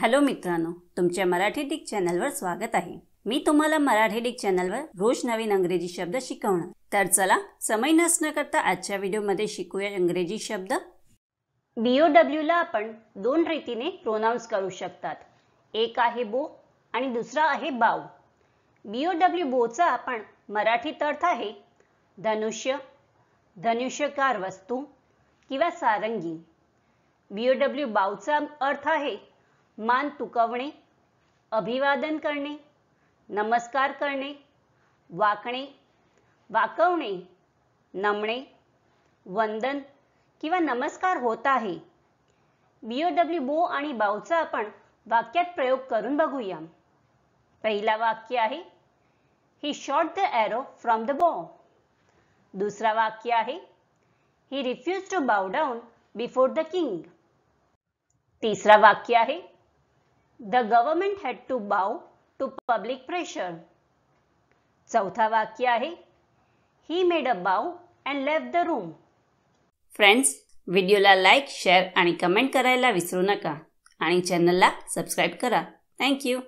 Hello मित्रांनो, तुमच्या Marathi Dick चॅनलवर स्वागत आहे। मी तुम्हाला मराठी डिक चॅनलवर रोज नवीन इंग्रजी शब्द शिकवणार। तर चला समय नष्ट न करता आजच्या व्हिडिओमध्ये शिकूया इंग्रजी शब्द। BOW ला आपण दोन रीतीने प्रोनाउन्स करू शकतात। एक आहे बो आणि दुसरा आहे बाव। BOW बोचा आपण मराठीत अर्थ आहे धनुष्य, धनुष्यकार वस्तू किंवा सारंगी। BOW बावचा अर्थ आहे मान तुकवणे, अभिवादन करणे, नमस्कार करणे, वाकणे, वाकवणे, नमणे, वंदन किंवा नमस्कार होत आहे। BOW बो आणि बावचा आपण वाक्यात प्रयोग करून बघूया। पहिला वाक्य आहे He shot the arrow from the bow. दुसरा वाक्य आहे He refused to bow down before the king. तिसरा वाक्य आहे The government had to bow to public pressure. चौथा वाक्य आहे He made a bow and left the room. Friends, व्हिडिओला लाईक, शेअर आणि कमेंट करायला विसरू नका आणि चॅनलला सबस्क्राइब करा। Thank you.